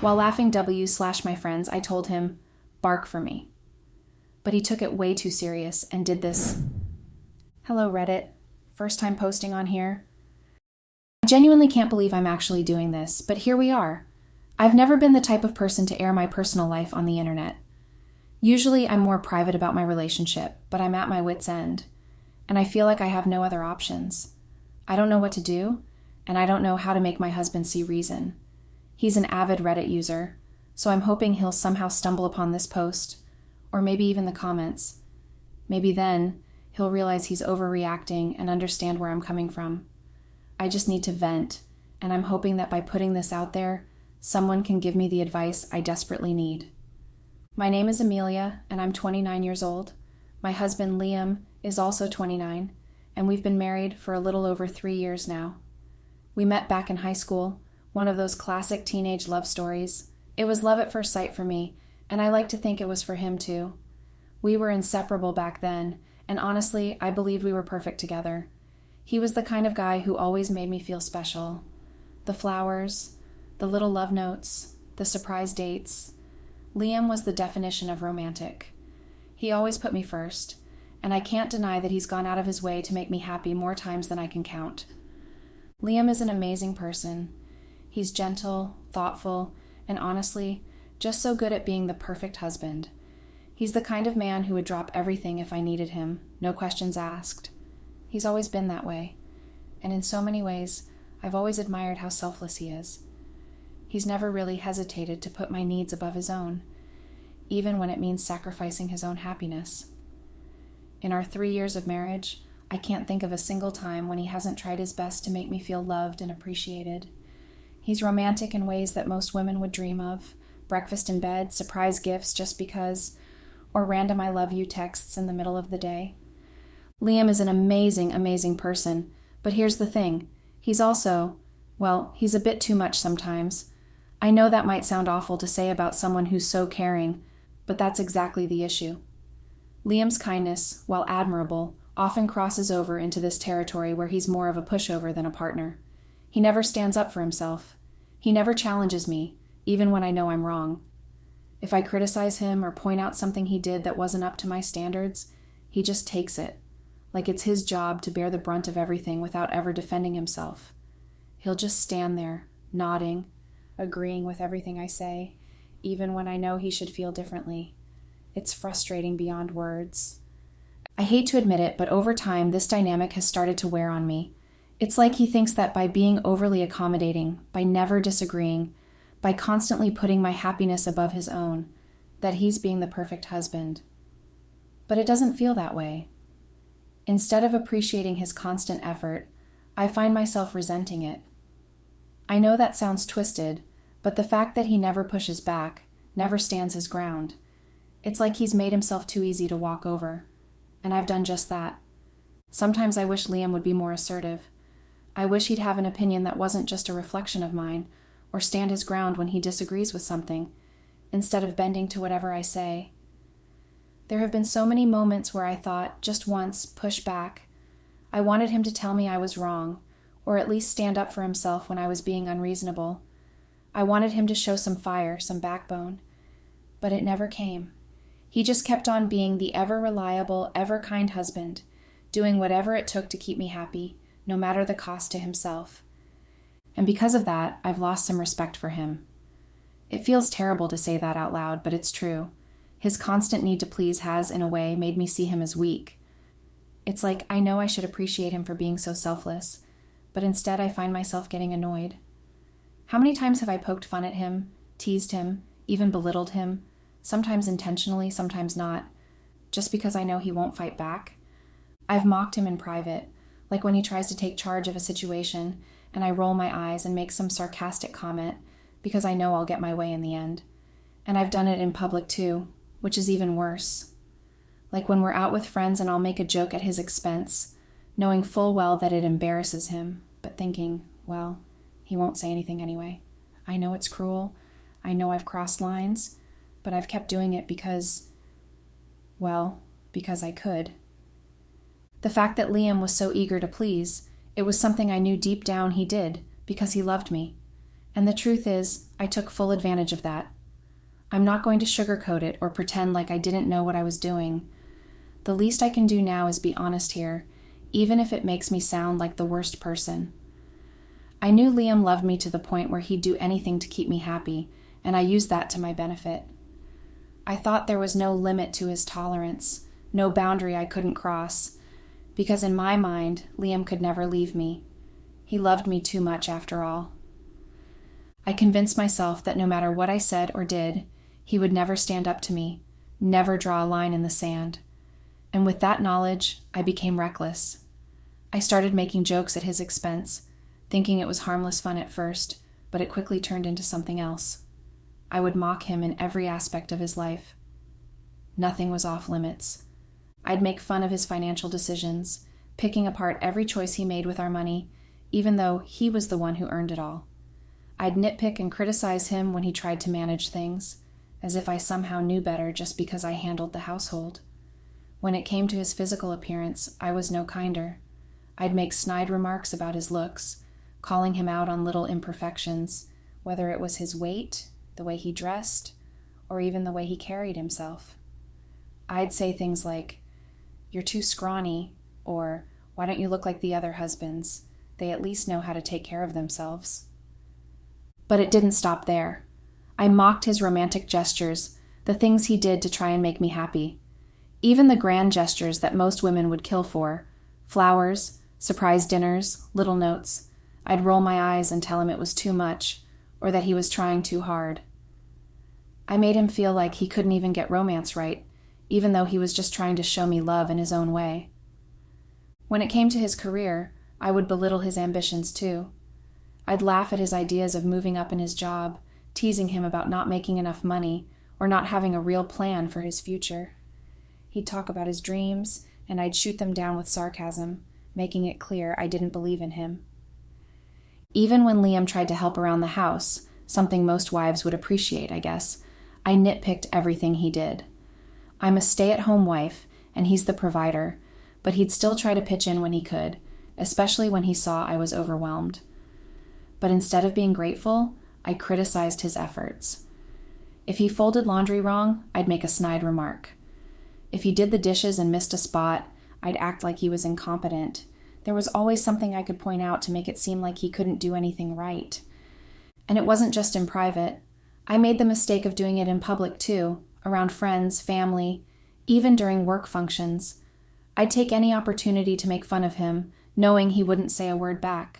While laughing W/my friends, I told him, bark for me. But he took it way too serious and did this. Hello, Reddit. First time posting on here. I genuinely can't believe I'm actually doing this, but here we are. I've never been the type of person to air my personal life on the internet. Usually I'm more private about my relationship, but I'm at my wit's end, and I feel like I have no other options. I don't know what to do, and I don't know how to make my husband see reason. He's an avid Reddit user, so I'm hoping he'll somehow stumble upon this post, or maybe even the comments. Maybe then he'll realize he's overreacting and understand where I'm coming from. I just need to vent, and I'm hoping that by putting this out there, someone can give me the advice I desperately need. My name is Amelia, and I'm 29 years old. My husband, Liam, is also 29, and we've been married for a little over 3 years now. We met back in high school, one of those classic teenage love stories. It was love at first sight for me, and I like to think it was for him too. We were inseparable back then, and honestly, I believed we were perfect together. He was the kind of guy who always made me feel special. The flowers, the little love notes, the surprise dates. Liam was the definition of romantic. He always put me first, and I can't deny that he's gone out of his way to make me happy more times than I can count. Liam is an amazing person. He's gentle, thoughtful, and honestly, just so good at being the perfect husband. He's the kind of man who would drop everything if I needed him, no questions asked. He's always been that way, and in so many ways, I've always admired how selfless he is. He's never really hesitated to put my needs above his own, even when it means sacrificing his own happiness. In our 3 years of marriage, I can't think of a single time when he hasn't tried his best to make me feel loved and appreciated. He's romantic in ways that most women would dream of: breakfast in bed, surprise gifts just because, or random I love you texts in the middle of the day. Liam is an amazing, amazing person, but here's the thing. He's also, well, he's a bit too much sometimes. I know that might sound awful to say about someone who's so caring, but that's exactly the issue. Liam's kindness, while admirable, often crosses over into this territory where he's more of a pushover than a partner. He never stands up for himself. He never challenges me, even when I know I'm wrong. If I criticize him or point out something he did that wasn't up to my standards, he just takes it, like it's his job to bear the brunt of everything without ever defending himself. He'll just stand there, nodding, agreeing with everything I say, even when I know he should feel differently. It's frustrating beyond words. I hate to admit it, but over time, this dynamic has started to wear on me. It's like he thinks that by being overly accommodating, by never disagreeing, by constantly putting my happiness above his own, that he's being the perfect husband. But it doesn't feel that way. Instead of appreciating his constant effort, I find myself resenting it. I know that sounds twisted, but the fact that he never pushes back, never stands his ground, it's like he's made himself too easy to walk over. And I've done just that. Sometimes I wish Liam would be more assertive. I wish he'd have an opinion that wasn't just a reflection of mine, or stand his ground when he disagrees with something, instead of bending to whatever I say. There have been so many moments where I thought, just once, push back. I wanted him to tell me I was wrong, or at least stand up for himself when I was being unreasonable. I wanted him to show some fire, some backbone. But it never came. He just kept on being the ever-reliable, ever-kind husband, doing whatever it took to keep me happy, no matter the cost to himself. And because of that, I've lost some respect for him. It feels terrible to say that out loud, but it's true. His constant need to please has, in a way, made me see him as weak. It's like I know I should appreciate him for being so selfless, but instead I find myself getting annoyed. How many times have I poked fun at him, teased him, even belittled him, sometimes intentionally, sometimes not, just because I know he won't fight back? I've mocked him in private, like when he tries to take charge of a situation, and I roll my eyes and make some sarcastic comment because I know I'll get my way in the end. And I've done it in public too, which is even worse. Like when we're out with friends and I'll make a joke at his expense, knowing full well that it embarrasses him, but thinking, well, he won't say anything anyway. I know it's cruel. I know I've crossed lines, but I've kept doing it because I could. The fact that Liam was so eager to please, it was something I knew deep down he did, because he loved me. And the truth is, I took full advantage of that. I'm not going to sugarcoat it or pretend like I didn't know what I was doing. The least I can do now is be honest here, even if it makes me sound like the worst person. I knew Liam loved me to the point where he'd do anything to keep me happy, and I used that to my benefit. I thought there was no limit to his tolerance, no boundary I couldn't cross, because in my mind, Liam could never leave me. He loved me too much after all. I convinced myself that no matter what I said or did, he would never stand up to me, never draw a line in the sand. And with that knowledge, I became reckless. I started making jokes at his expense, thinking it was harmless fun at first, but it quickly turned into something else. I would mock him in every aspect of his life. Nothing was off limits. I'd make fun of his financial decisions, picking apart every choice he made with our money, even though he was the one who earned it all. I'd nitpick and criticize him when he tried to manage things, as if I somehow knew better just because I handled the household. When it came to his physical appearance, I was no kinder. I'd make snide remarks about his looks, calling him out on little imperfections, whether it was his weight, the way he dressed, or even the way he carried himself. I'd say things like, "You're too scrawny," or "Why don't you look like the other husbands? They at least know how to take care of themselves." But it didn't stop there. I mocked his romantic gestures, the things he did to try and make me happy. Even the grand gestures that most women would kill for, flowers, surprise dinners, little notes, I'd roll my eyes and tell him it was too much, or that he was trying too hard. I made him feel like he couldn't even get romance right, even though he was just trying to show me love in his own way. When it came to his career, I would belittle his ambitions too. I'd laugh at his ideas of moving up in his job, teasing him about not making enough money or not having a real plan for his future. He'd talk about his dreams, and I'd shoot them down with sarcasm, making it clear I didn't believe in him. Even when Liam tried to help around the house, something most wives would appreciate, I guess, I nitpicked everything he did. I'm a stay-at-home wife, and he's the provider, but he'd still try to pitch in when he could, especially when he saw I was overwhelmed. But instead of being grateful, I criticized his efforts. If he folded laundry wrong, I'd make a snide remark. If he did the dishes and missed a spot, I'd act like he was incompetent. There was always something I could point out to make it seem like he couldn't do anything right. And it wasn't just in private. I made the mistake of doing it in public too, around friends, family, even during work functions. I'd take any opportunity to make fun of him, knowing he wouldn't say a word back.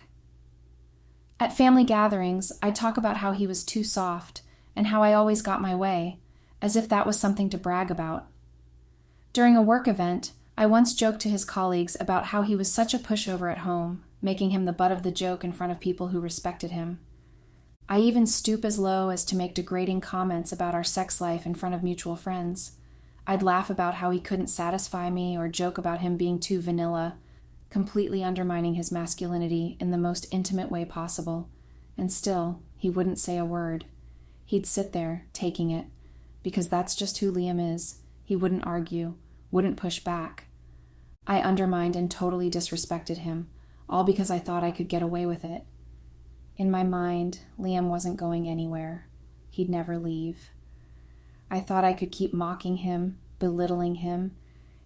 At family gatherings, I'd talk about how he was too soft and how I always got my way, as if that was something to brag about. During a work event, I once joked to his colleagues about how he was such a pushover at home, making him the butt of the joke in front of people who respected him. I even stoop as low as to make degrading comments about our sex life in front of mutual friends. I'd laugh about how he couldn't satisfy me or joke about him being too vanilla, completely undermining his masculinity in the most intimate way possible. And still, he wouldn't say a word. He'd sit there, taking it, because that's just who Liam is. He wouldn't argue, wouldn't push back. I undermined and totally disrespected him, all because I thought I could get away with it. In my mind, Liam wasn't going anywhere. He'd never leave. I thought I could keep mocking him, belittling him,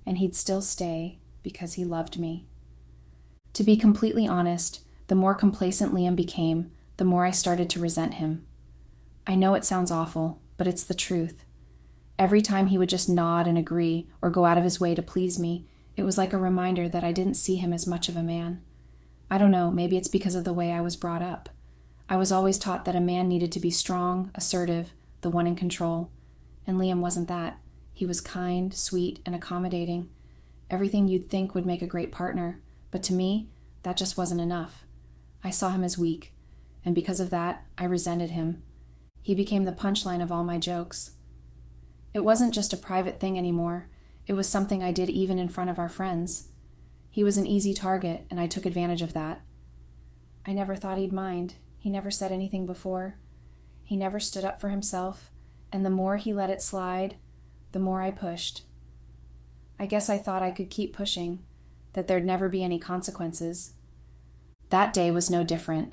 and he'd still stay because he loved me. To be completely honest, the more complacent Liam became, the more I started to resent him. I know it sounds awful, but it's the truth. Every time he would just nod and agree or go out of his way to please me, it was like a reminder that I didn't see him as much of a man. I don't know, maybe it's because of the way I was brought up. I was always taught that a man needed to be strong, assertive, the one in control. And Liam wasn't that. He was kind, sweet, and accommodating. Everything you'd think would make a great partner. But to me, that just wasn't enough. I saw him as weak, and because of that, I resented him. He became the punchline of all my jokes. It wasn't just a private thing anymore. It was something I did even in front of our friends. He was an easy target, and I took advantage of that. I never thought he'd mind. He never said anything before. He never stood up for himself, and the more he let it slide, the more I pushed. I guess I thought I could keep pushing, that there'd never be any consequences. That day was no different.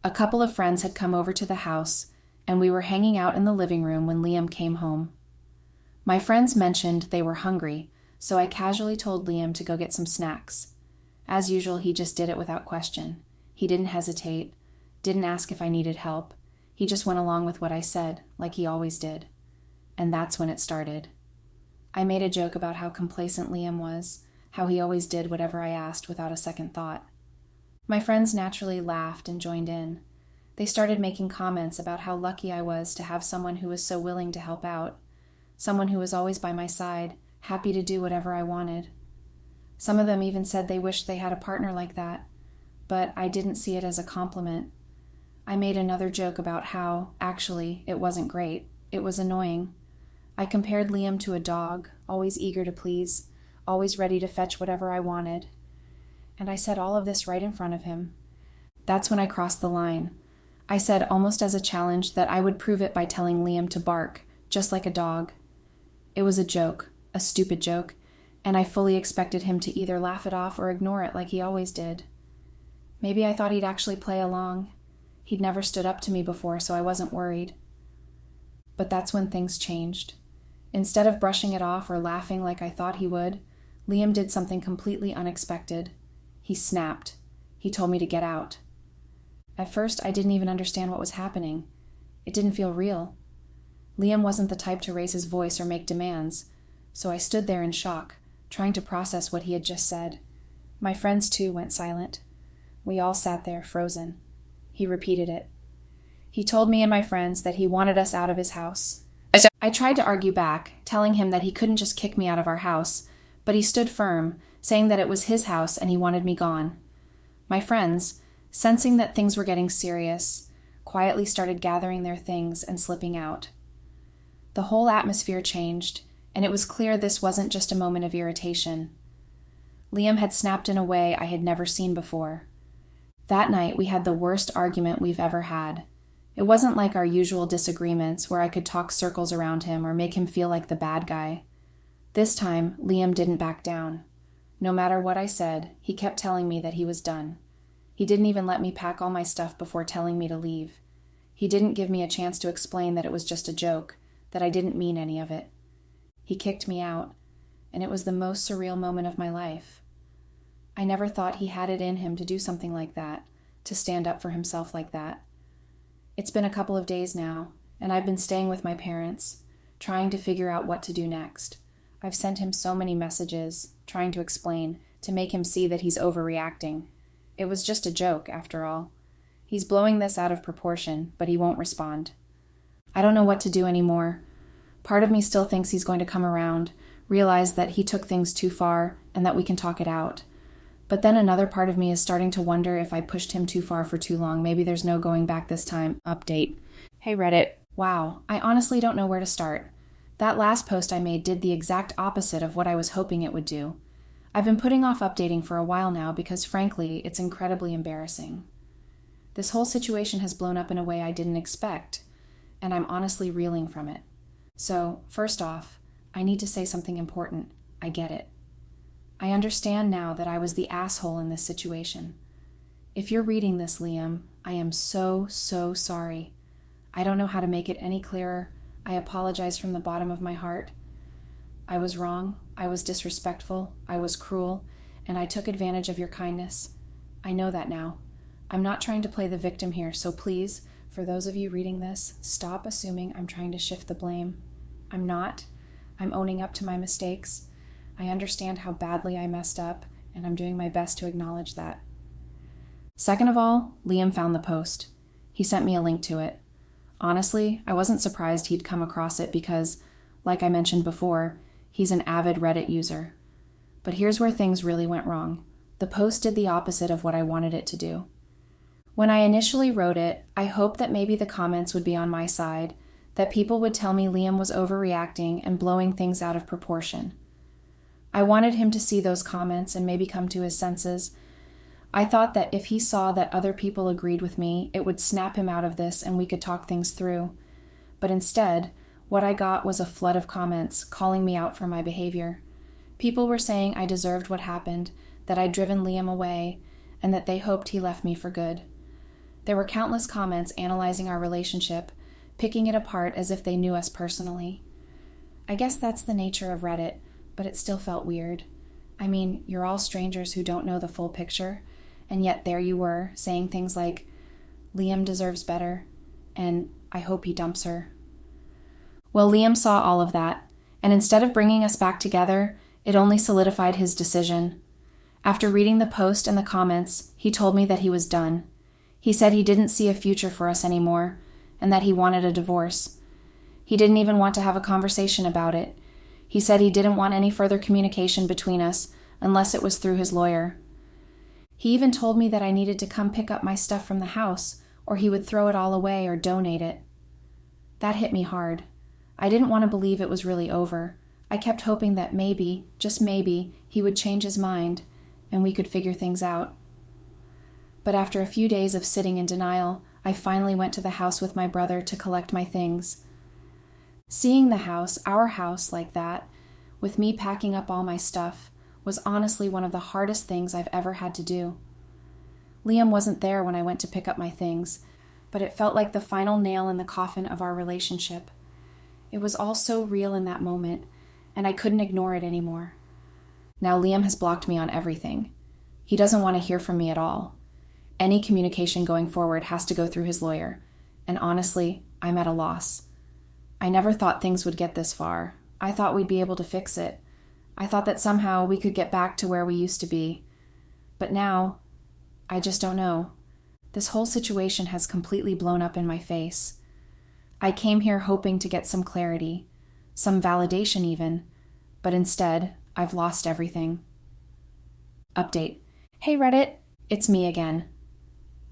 A couple of friends had come over to the house, and we were hanging out in the living room when Liam came home. My friends mentioned they were hungry, so I casually told Liam to go get some snacks. As usual, he just did it without question. He didn't hesitate, didn't ask if I needed help. He just went along with what I said, like he always did. And that's when it started. I made a joke about how complacent Liam was, how he always did whatever I asked without a second thought. My friends naturally laughed and joined in. They started making comments about how lucky I was to have someone who was so willing to help out, someone who was always by my side, happy to do whatever I wanted. Some of them even said they wished they had a partner like that, but I didn't see it as a compliment. I made another joke about how, actually, it wasn't great. It was annoying. I compared Liam to a dog, always eager to please, always ready to fetch whatever I wanted. And I said all of this right in front of him. That's when I crossed the line. I said, almost as a challenge, that I would prove it by telling Liam to bark, just like a dog. It was a joke, a stupid joke, and I fully expected him to either laugh it off or ignore it like he always did. Maybe I thought he'd actually play along. He'd never stood up to me before, so I wasn't worried. But that's when things changed. Instead of brushing it off or laughing like I thought he would, Liam did something completely unexpected. He snapped. He told me to get out. At first, I didn't even understand what was happening. It didn't feel real. Liam wasn't the type to raise his voice or make demands, so I stood there in shock, trying to process what he had just said. My friends, too, went silent. We all sat there, frozen. He repeated it. He told me and my friends that he wanted us out of his house. I tried to argue back, telling him that he couldn't just kick me out of our house, but he stood firm, saying that it was his house and he wanted me gone. My friends, sensing that things were getting serious, quietly started gathering their things and slipping out. The whole atmosphere changed, and it was clear this wasn't just a moment of irritation. Liam had snapped in a way I had never seen before. That night, we had the worst argument we've ever had. It wasn't like our usual disagreements where I could talk circles around him or make him feel like the bad guy. This time, Liam didn't back down. No matter what I said, he kept telling me that he was done. He didn't even let me pack all my stuff before telling me to leave. He didn't give me a chance to explain that it was just a joke, that I didn't mean any of it. He kicked me out, and it was the most surreal moment of my life. I never thought he had it in him to do something like that, to stand up for himself like that. It's been a couple of days now, and I've been staying with my parents, trying to figure out what to do next. I've sent him so many messages, trying to explain, to make him see that he's overreacting. It was just a joke, after all. He's blowing this out of proportion, but he won't respond. I don't know what to do anymore. Part of me still thinks he's going to come around, realize that he took things too far, and that we can talk it out. But then another part of me is starting to wonder if I pushed him too far for too long. Maybe there's no going back this time. Update. Hey Reddit. Wow, I honestly don't know where to start. That last post I made did the exact opposite of what I was hoping it would do. I've been putting off updating for a while now because, frankly, it's incredibly embarrassing. This whole situation has blown up in a way I didn't expect, and I'm honestly reeling from it. So, first off, I need to say something important. I get it. I understand now that I was the asshole in this situation. If you're reading this, Liam, I am so sorry. I don't know how to make it any clearer. I apologize from the bottom of my heart. I was wrong, I was disrespectful, I was cruel, and I took advantage of your kindness. I know that now. I'm not trying to play the victim here, so please, for those of you reading this, stop assuming I'm trying to shift the blame. I'm not. I'm owning up to my mistakes. I understand how badly I messed up, and I'm doing my best to acknowledge that. Second of all, Liam found the post. He sent me a link to it. Honestly, I wasn't surprised he'd come across it because, like I mentioned before, he's an avid Reddit user. But here's where things really went wrong. The post did the opposite of what I wanted it to do. When I initially wrote it, I hoped that maybe the comments would be on my side, that people would tell me Liam was overreacting and blowing things out of proportion. I wanted him to see those comments and maybe come to his senses. I thought that if he saw that other people agreed with me, it would snap him out of this and we could talk things through. But instead, what I got was a flood of comments calling me out for my behavior. People were saying I deserved what happened, that I'd driven Liam away, and that they hoped he left me for good. There were countless comments analyzing our relationship, picking it apart as if they knew us personally. I guess that's the nature of Reddit, but it still felt weird. I mean, you're all strangers who don't know the full picture, and yet there you were, saying things like, Liam deserves better, and I hope he dumps her. Well, Liam saw all of that, and instead of bringing us back together, it only solidified his decision. After reading the post and the comments, he told me that he was done. He said he didn't see a future for us anymore, and that he wanted a divorce. He didn't even want to have a conversation about it. He said he didn't want any further communication between us unless it was through his lawyer. He even told me that I needed to come pick up my stuff from the house, or he would throw it all away or donate it. That hit me hard. I didn't want to believe it was really over. I kept hoping that maybe, just maybe, he would change his mind and we could figure things out. But after a few days of sitting in denial, I finally went to the house with my brother to collect my things. Seeing the house, our house, like that, with me packing up all my stuff, was honestly one of the hardest things I've ever had to do. Liam wasn't there when I went to pick up my things, but it felt like the final nail in the coffin of our relationship. It was all so real in that moment, and I couldn't ignore it anymore. Now Liam has blocked me on everything. He doesn't want to hear from me at all. Any communication going forward has to go through his lawyer, and honestly, I'm at a loss. I never thought things would get this far. I thought we'd be able to fix it. I thought that somehow we could get back to where we used to be. But now, I just don't know. This whole situation has completely blown up in my face. I came here hoping to get some clarity, some validation even, but instead, I've lost everything. Update. Hey Reddit, it's me again.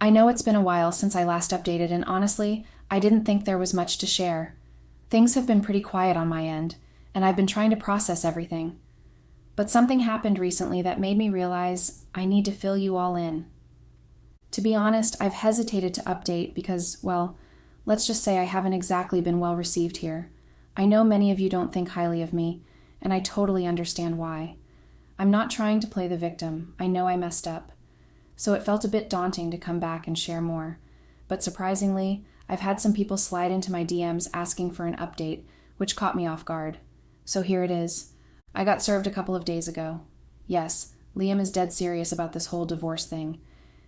I know it's been a while since I last updated, and honestly, I didn't think there was much to share. Things have been pretty quiet on my end, and I've been trying to process everything. But something happened recently that made me realize I need to fill you all in. To be honest, I've hesitated to update because, well, let's just say I haven't exactly been well received here. I know many of you don't think highly of me, and I totally understand why. I'm not trying to play the victim. I know I messed up. So it felt a bit daunting to come back and share more. But surprisingly, I've had some people slide into my DMs asking for an update, which caught me off guard. So here it is. I got served a couple of days ago. Yes, Liam is dead serious about this whole divorce thing.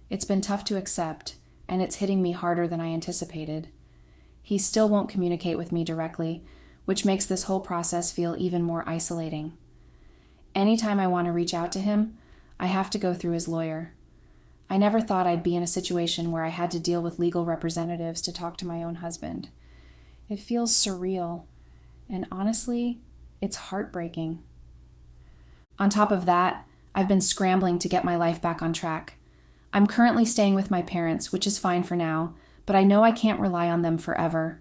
It's been tough to accept, and it's hitting me harder than I anticipated. He still won't communicate with me directly, which makes this whole process feel even more isolating. Anytime I want to reach out to him, I have to go through his lawyer. I never thought I'd be in a situation where I had to deal with legal representatives to talk to my own husband. It feels surreal, and honestly, it's heartbreaking. On top of that, I've been scrambling to get my life back on track. I'm currently staying with my parents, which is fine for now, but I know I can't rely on them forever.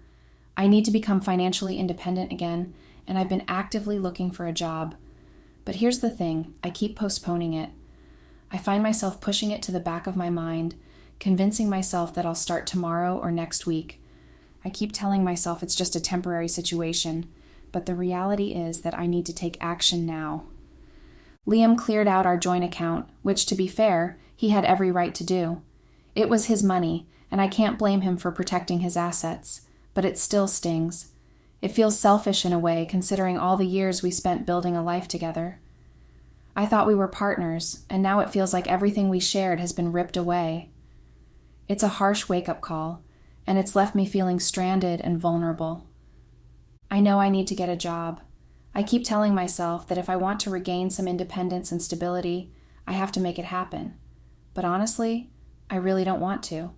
I need to become financially independent again, and I've been actively looking for a job. But here's the thing, I keep postponing it. I find myself pushing it to the back of my mind, convincing myself that I'll start tomorrow or next week. I keep telling myself it's just a temporary situation, but the reality is that I need to take action now. Liam cleared out our joint account, which, to be fair, he had every right to do. It was his money, and I can't blame him for protecting his assets, but it still stings. It feels selfish in a way, considering all the years we spent building a life together. I thought we were partners, and now it feels like everything we shared has been ripped away. It's a harsh wake-up call, and it's left me feeling stranded and vulnerable. I know I need to get a job. I keep telling myself that if I want to regain some independence and stability, I have to make it happen. But honestly, I really don't want to.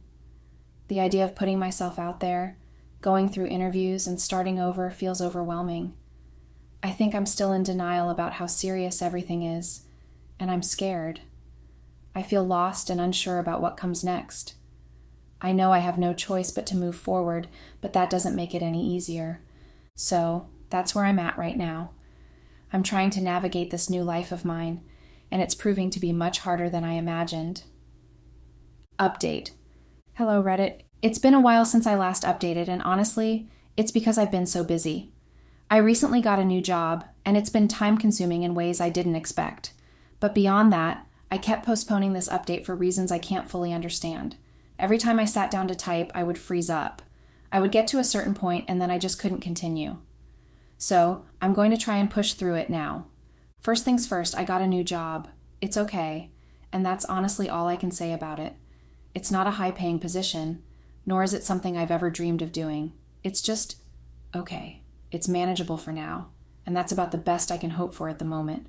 The idea of putting myself out there, going through interviews, and starting over feels overwhelming. I think I'm still in denial about how serious everything is, and I'm scared. I feel lost and unsure about what comes next. I know I have no choice but to move forward, but that doesn't make it any easier. So, that's where I'm at right now. I'm trying to navigate this new life of mine, and it's proving to be much harder than I imagined. Update. Hello, Reddit. It's been a while since I last updated, and honestly, it's because I've been so busy. I recently got a new job, and it's been time-consuming in ways I didn't expect. But beyond that, I kept postponing this update for reasons I can't fully understand. Every time I sat down to type, I would freeze up. I would get to a certain point and then I just couldn't continue. So, I'm going to try and push through it now. First things first, I got a new job. It's okay, and that's honestly all I can say about it. It's not a high-paying position, nor is it something I've ever dreamed of doing. It's just okay. It's manageable for now, and that's about the best I can hope for at the moment.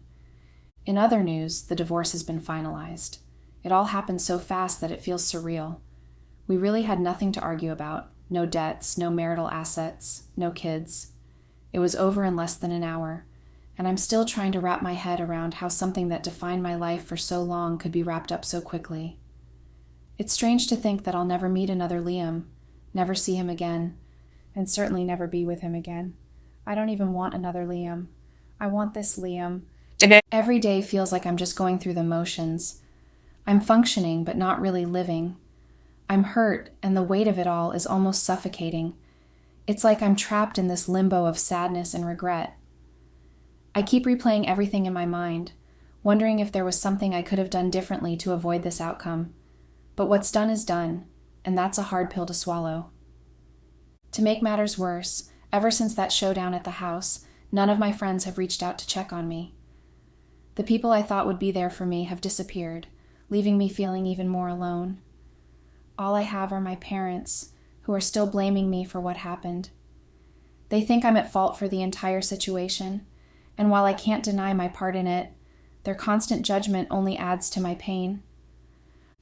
In other news, the divorce has been finalized. It all happened so fast that it feels surreal. We really had nothing to argue about. No debts, no marital assets, no kids. It was over in less than an hour, and I'm still trying to wrap my head around how something that defined my life for so long could be wrapped up so quickly. It's strange to think that I'll never meet another Liam, never see him again, and certainly never be with him again. I don't even want another Liam. I want this Liam. Every day feels like I'm just going through the motions. I'm functioning, but not really living. I'm hurt, and the weight of it all is almost suffocating. It's like I'm trapped in this limbo of sadness and regret. I keep replaying everything in my mind, wondering if there was something I could have done differently to avoid this outcome. But what's done is done, and that's a hard pill to swallow. To make matters worse, ever since that showdown at the house, none of my friends have reached out to check on me. The people I thought would be there for me have disappeared, leaving me feeling even more alone. All I have are my parents, who are still blaming me for what happened. They think I'm at fault for the entire situation, and while I can't deny my part in it, their constant judgment only adds to my pain.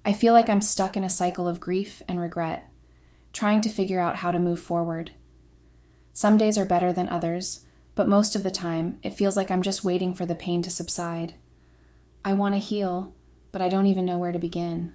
I feel like I'm stuck in a cycle of grief and regret, trying to figure out how to move forward. Some days are better than others, but most of the time, it feels like I'm just waiting for the pain to subside. I want to heal, but I don't even know where to begin.